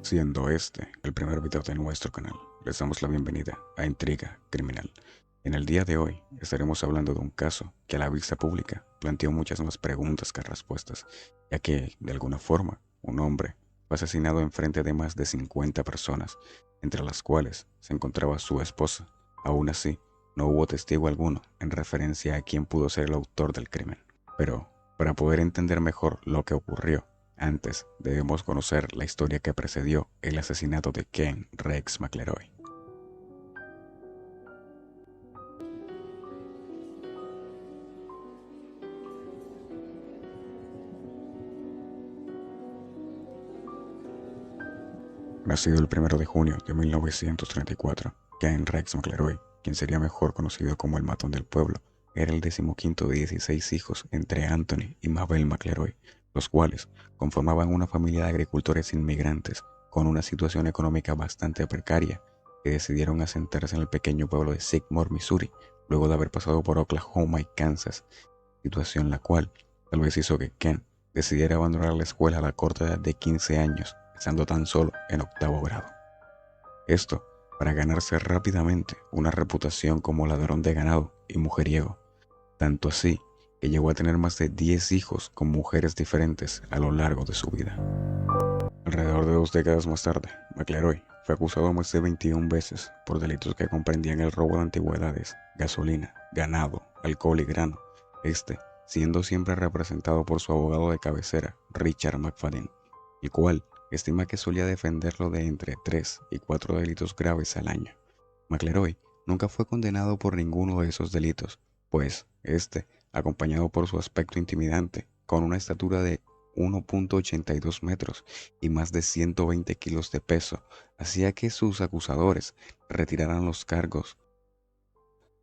Siendo este el primer video de nuestro canal, les damos la bienvenida a Intriga Criminal. En el día de hoy estaremos hablando de un caso que a la vista pública planteó muchas más preguntas que respuestas, ya que, de alguna forma, un hombre fue asesinado en frente de más de 50 personas, entre las cuales se encontraba su esposa. Aún así, no hubo testigo alguno en referencia a quién pudo ser el autor del crimen. Pero, para poder entender mejor lo que ocurrió, antes debemos conocer la historia que precedió el asesinato de Ken Rex McElroy. Nacido el 1 de junio de 1934, Ken Rex McElroy, quien sería mejor conocido como el matón del pueblo, era el 15º de 16 hijos entre Anthony y Mabel McElroy, los cuales conformaban una familia de agricultores inmigrantes con una situación económica bastante precaria, que decidieron asentarse en el pequeño pueblo de Sycamore, Missouri, luego de haber pasado por Oklahoma y Kansas, situación la cual tal vez hizo que Ken decidiera abandonar la escuela a la corta edad de 15 años, estando tan solo en 8º grado. Esto para ganarse rápidamente una reputación como ladrón de ganado y mujeriego, tanto así que llegó a tener más de 10 hijos con mujeres diferentes a lo largo de su vida. Alrededor de 2 décadas más tarde, McElroy fue acusado más de 21 veces por delitos que comprendían el robo de antigüedades, gasolina, ganado, alcohol y grano, siendo siempre representado por su abogado de cabecera, Richard McFadden, el cual estima que solía defenderlo de entre 3 y 4 delitos graves al año. McElroy nunca fue condenado por ninguno de esos delitos, pues acompañado por su aspecto intimidante, con una estatura de 1.82 metros y más de 120 kilos de peso, hacía que sus acusadores retiraran los cargos.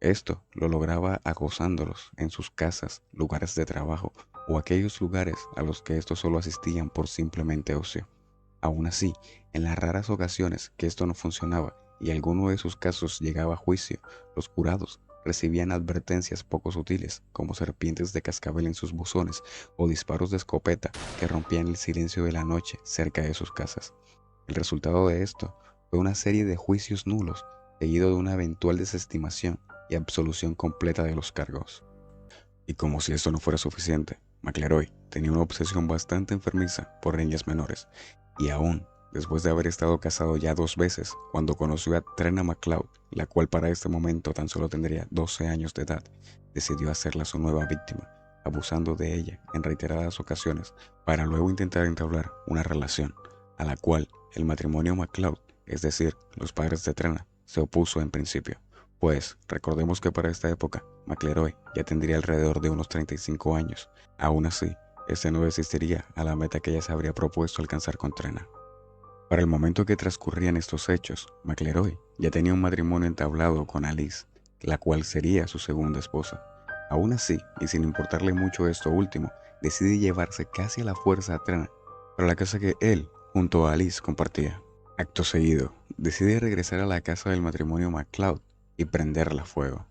Esto lo lograba acosándolos en sus casas, lugares de trabajo o aquellos lugares a los que estos solo asistían por simplemente ocio. Aún así, en las raras ocasiones que esto no funcionaba y alguno de sus casos llegaba a juicio, los jurados recibían advertencias poco sutiles, como serpientes de cascabel en sus buzones o disparos de escopeta que rompían el silencio de la noche cerca de sus casas. El resultado de esto fue una serie de juicios nulos, seguido de una eventual desestimación y absolución completa de los cargos. Y como si esto no fuera suficiente, McElroy tenía una obsesión bastante enfermiza por niñas menores, y aún después de haber estado casado ya 2 veces, cuando conoció a Trena McCloud, la cual para este momento tan solo tendría 12 años de edad, decidió hacerla su nueva víctima, abusando de ella en reiteradas ocasiones para luego intentar entablar una relación, a la cual el matrimonio McCloud, es decir, los padres de Trena, se opuso en principio. Pues recordemos que para esta época, McElroy ya tendría alrededor de unos 35 años. Aún así, no desistiría a la meta que ella se habría propuesto alcanzar con Trena. Para el momento que transcurrían estos hechos, McElroy ya tenía un matrimonio entablado con Alice, la cual sería su segunda esposa. Aún así, y sin importarle mucho esto último, decide llevarse casi a la fuerza a Trena para la casa que él, junto a Alice, compartía. Acto seguido, decide regresar a la casa del matrimonio McCloud y prenderla a fuego.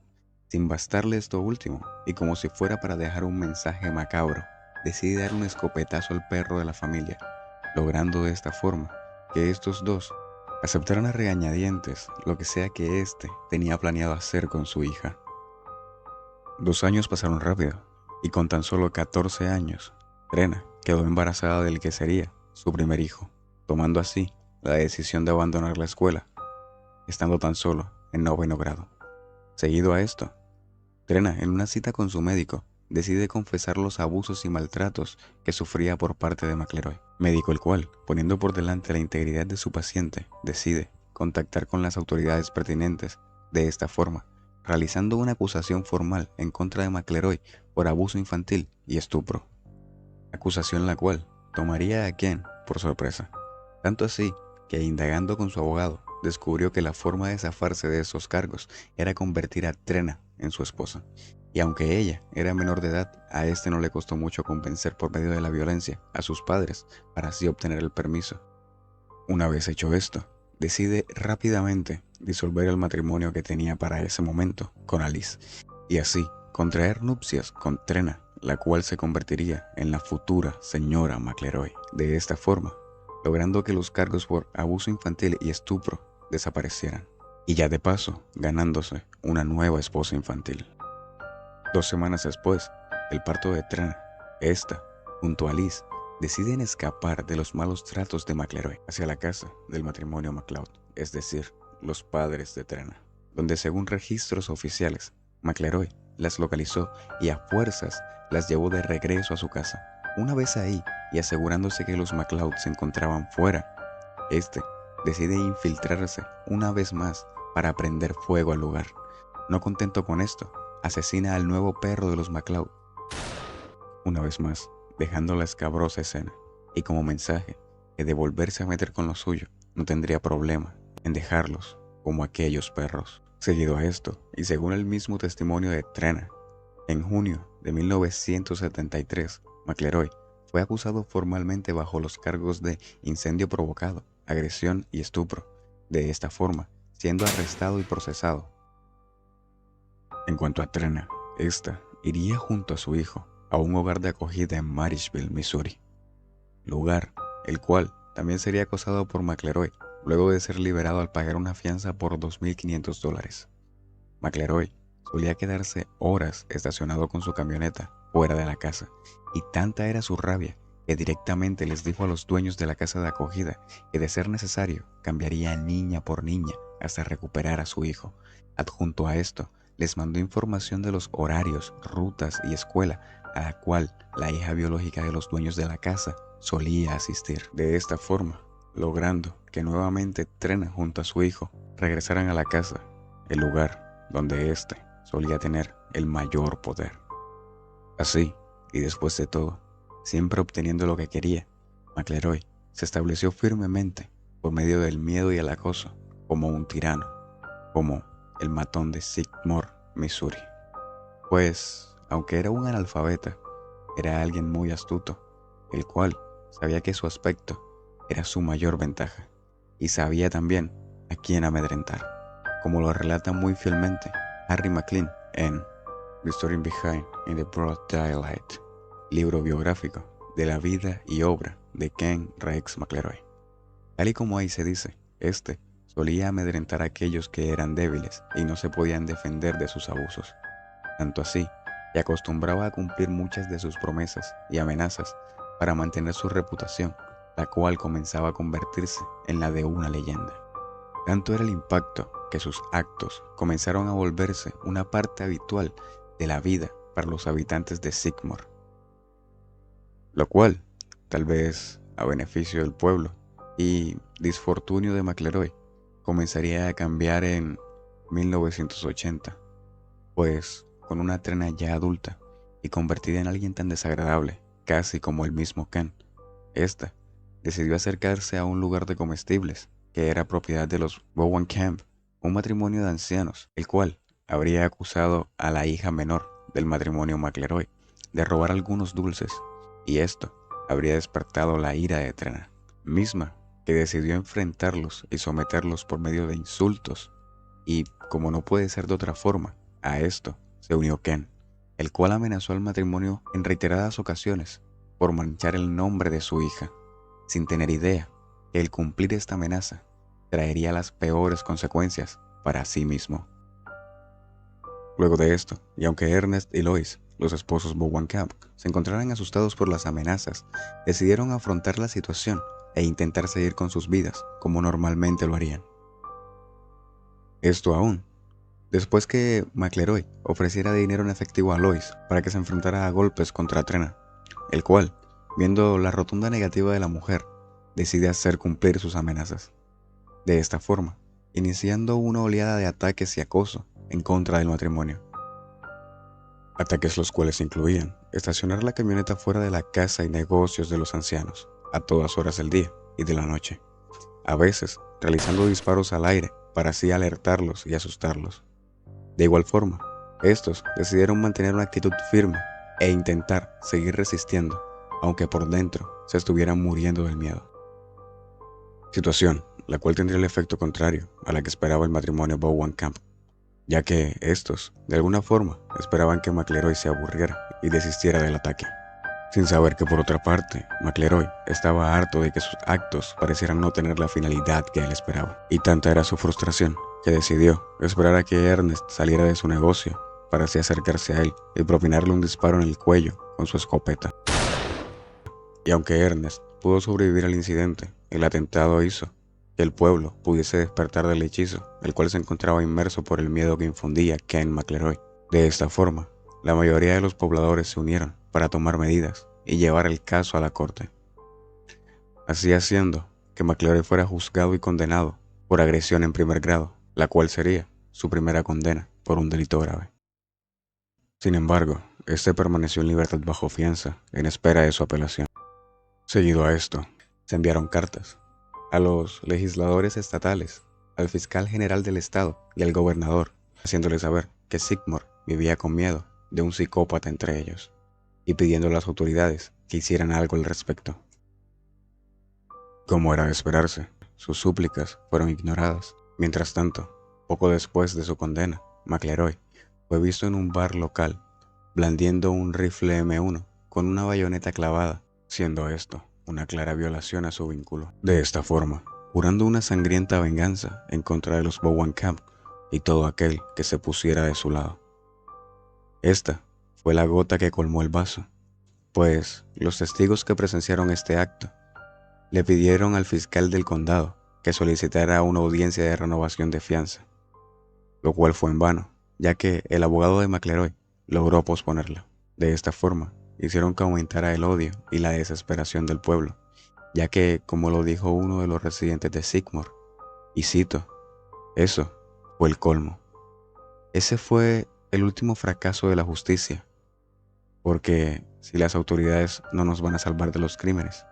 Sin bastarle esto último, y como si fuera para dejar un mensaje macabro, decide dar un escopetazo al perro de la familia, logrando de esta forma que estos dos aceptaran a regañadientes lo que sea que tenía planeado hacer con su hija. 2 años pasaron rápido, y con tan solo 14 años, Trena quedó embarazada del que sería su primer hijo, tomando así la decisión de abandonar la escuela, estando tan solo en 9º grado. Seguido a esto, Trena, en una cita con su médico, decide confesar los abusos y maltratos que sufría por parte de McElroy, médico el cual, poniendo por delante la integridad de su paciente, decide contactar con las autoridades pertinentes. De esta forma, realizando una acusación formal en contra de McElroy por abuso infantil y estupro, acusación la cual tomaría a Ken por sorpresa, tanto así que, indagando con su abogado, descubrió que la forma de zafarse de esos cargos era convertir a Trena en su esposa. Y aunque ella era menor de edad, a no le costó mucho convencer por medio de la violencia a sus padres para así obtener el permiso. Una vez hecho esto, decide rápidamente disolver el matrimonio que tenía para ese momento con Alice, y así contraer nupcias con Trena, la cual se convertiría en la futura señora McElroy. De esta forma, logrando que los cargos por abuso infantil y estupro desaparecieran, y ya de paso ganándose una nueva esposa infantil. 2 semanas después del parto de Trena, esta, junto a Liz, deciden escapar de los malos tratos de McElroy hacia la casa del matrimonio MacLeod, es decir, los padres de Trena, donde según registros oficiales, McElroy las localizó y a fuerzas las llevó de regreso a su casa. Una vez ahí y asegurándose que los MacLeod se encontraban fuera, este decide infiltrarse una vez más para prender fuego al lugar. No contento con esto, asesina al nuevo perro de los MacLeod. Una vez más, dejando la escabrosa escena, y como mensaje que de volverse a meter con lo suyo, no tendría problema en dejarlos como aquellos perros. Seguido a esto, y según el mismo testimonio de Trena, en junio de 1973, McElroy fue acusado formalmente bajo los cargos de incendio provocado, agresión y estupro, de esta forma siendo arrestado y procesado. En cuanto a Trena, esta iría junto a su hijo a un hogar de acogida en Marysville, Missouri, lugar el cual también sería acosado por McElroy luego de ser liberado al pagar una fianza por $2,500. McElroy solía quedarse horas estacionado con su camioneta fuera de la casa, y tanta era su rabia que directamente les dijo a los dueños de la casa de acogida que de ser necesario cambiaría niña por niña hasta recuperar a su hijo. Adjunto a esto, les mandó información de los horarios, rutas y escuela a la cual la hija biológica de los dueños de la casa solía asistir. De esta forma, logrando que nuevamente Trena junto a su hijo regresaran a la casa, el lugar donde éste solía tener el mayor poder. Así, y después de todo, siempre obteniendo lo que quería, McElroy se estableció firmemente por medio del miedo y el acoso como un tirano, como el matón de Sycamore, Missouri. Pues, aunque era un analfabeta, era alguien muy astuto, el cual sabía que su aspecto era su mayor ventaja, y sabía también a quién amedrentar, como lo relata muy fielmente Harry McLean en The Story Behind in the Broad Daylight, libro biográfico de la vida y obra de Ken Rex McElroy. Tal y como ahí se dice, este solía amedrentar a aquellos que eran débiles y no se podían defender de sus abusos. Tanto así, que acostumbraba a cumplir muchas de sus promesas y amenazas para mantener su reputación, la cual comenzaba a convertirse en la de una leyenda. Tanto era el impacto que sus actos comenzaron a volverse una parte habitual de la vida para los habitantes de Sycamore, lo cual, tal vez a beneficio del pueblo y disfortunio de McElroy, comenzaría a cambiar en 1980, pues con una Trena ya adulta y convertida en alguien tan desagradable, casi como el mismo Ken, esta decidió acercarse a un lugar de comestibles que era propiedad de los Bowen Camp, un matrimonio de ancianos, el cual habría acusado a la hija menor del matrimonio McElroy de robar algunos dulces, y esto habría despertado la ira de Trena, misma que decidió enfrentarlos y someterlos por medio de insultos. Y como no puede ser de otra forma, a esto se unió Ken, el cual amenazó al matrimonio en reiteradas ocasiones por manchar el nombre de su hija, sin tener idea que el cumplir esta amenaza traería las peores consecuencias para sí mismo. Luego de esto, y aunque Ernest y Lois, los esposos Bowenkamp, se encontraran asustados por las amenazas, decidieron afrontar la situación e intentar seguir con sus vidas como normalmente lo harían. Esto aún después que McElroy ofreciera dinero en efectivo a Lois para que se enfrentara a golpes contra Trena, el cual, viendo la rotunda negativa de la mujer, decide hacer cumplir sus amenazas. De esta forma, iniciando una oleada de ataques y acoso en contra del matrimonio. Ataques los cuales incluían estacionar la camioneta fuera de la casa y negocios de los ancianos a todas horas del día y de la noche, a veces realizando disparos al aire para así alertarlos y asustarlos. De igual forma, estos decidieron mantener una actitud firme e intentar seguir resistiendo, aunque por dentro se estuvieran muriendo del miedo. Situación la cual tendría el efecto contrario a la que esperaba el matrimonio Bowenkamp, ya que estos, de alguna forma, esperaban que McElroy se aburriera y desistiera del ataque. sin saber que por otra parte, McLeroy estaba harto de que sus actos parecieran no tener la finalidad que él esperaba. Y tanta era su frustración que decidió esperar a que Ernest saliera de su negocio para así acercarse a él y propinarle un disparo en el cuello con su escopeta. Y aunque Ernest pudo sobrevivir al incidente, el atentado hizo que el pueblo pudiese despertar del hechizo, el cual se encontraba inmerso por el miedo que infundía Ken McLeroy. De esta forma, la mayoría de los pobladores se unieron para tomar medidas y llevar el caso a la corte, así haciendo que McLeroy fuera juzgado y condenado por agresión en primer grado, la cual sería su primera condena por un delito grave. Sin embargo, este permaneció en libertad bajo fianza en espera de su apelación. Seguido a esto, se enviaron cartas a los legisladores estatales, al fiscal general del estado y al gobernador, haciéndoles saber que Sigmund vivía con miedo de un psicópata entre ellos, y pidiendo a las autoridades que hicieran algo al respecto. Como era de esperarse, sus súplicas fueron ignoradas. Mientras tanto, poco después de su condena, McLeroy fue visto en un bar local blandiendo un rifle M1 con una bayoneta clavada, siendo esto una clara violación a su vínculo. De esta forma, jurando una sangrienta venganza en contra de los Bowen Camp y todo aquel que se pusiera de su lado. Esta fue la gota que colmó el vaso, pues los testigos que presenciaron este acto le pidieron al fiscal del condado que solicitara una audiencia de renovación de fianza, lo cual fue en vano, ya que el abogado de McLeroy logró posponerla. De esta forma, hicieron que aumentara el odio y la desesperación del pueblo, ya que, como lo dijo uno de los residentes de Sigmund, y cito, eso fue el colmo. Ese fue el último fracaso de la justicia, porque si las autoridades no nos van a salvar de los crímenes,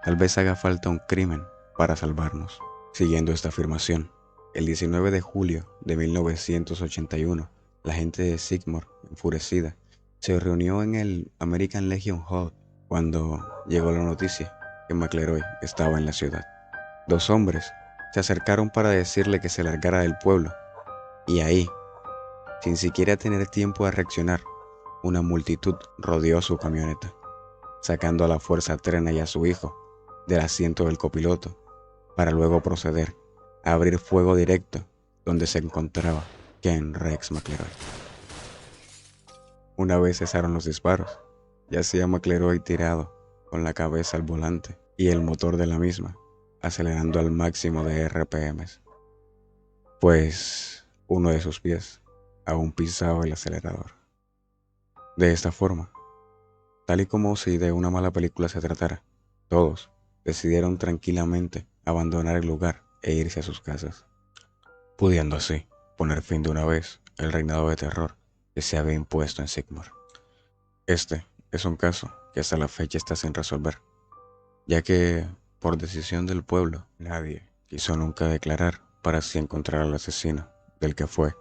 tal vez haga falta un crimen para salvarnos. Siguiendo esta afirmación, el 19 de julio de 1981, la gente de Sigmund, enfurecida, se reunió en el American Legion Hall cuando llegó la noticia que McLeroy estaba en la ciudad. Dos hombres se acercaron para decirle que se largara del pueblo, y ahí, sin siquiera tener tiempo a reaccionar, una multitud rodeó su camioneta, sacando a la fuerza a Trena y a su hijo del asiento del copiloto, para luego proceder a abrir fuego directo donde se encontraba Ken Rex McLeroy. Una vez cesaron los disparos, yacía McLeroy tirado con la cabeza al volante y el motor de la misma acelerando al máximo de RPMs, pues uno de sus pies aún pisaba el acelerador. De esta forma, tal y como si de una mala película se tratara, todos decidieron tranquilamente abandonar el lugar e irse a sus casas, pudiendo así poner fin de una vez el reinado de terror que se había impuesto en Sigmund. Este es un caso que hasta la fecha está sin resolver, ya que, por decisión del pueblo, nadie quiso nunca declarar para así encontrar al asesino del que fue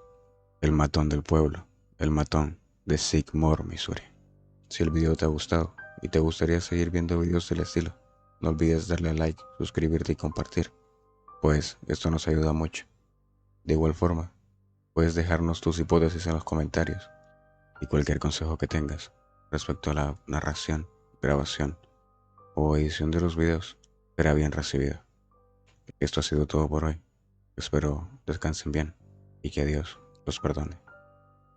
el matón del pueblo, el matón de Sycamore, Missouri. Si el video te ha gustado y te gustaría seguir viendo videos del estilo, no olvides darle like, suscribirte y compartir, pues esto nos ayuda mucho. De igual forma, puedes dejarnos tus hipótesis en los comentarios y cualquier consejo que tengas respecto a la narración, grabación o edición de los videos será bien recibido. Esto ha sido todo por hoy. Espero descansen bien y que Dios los perdone.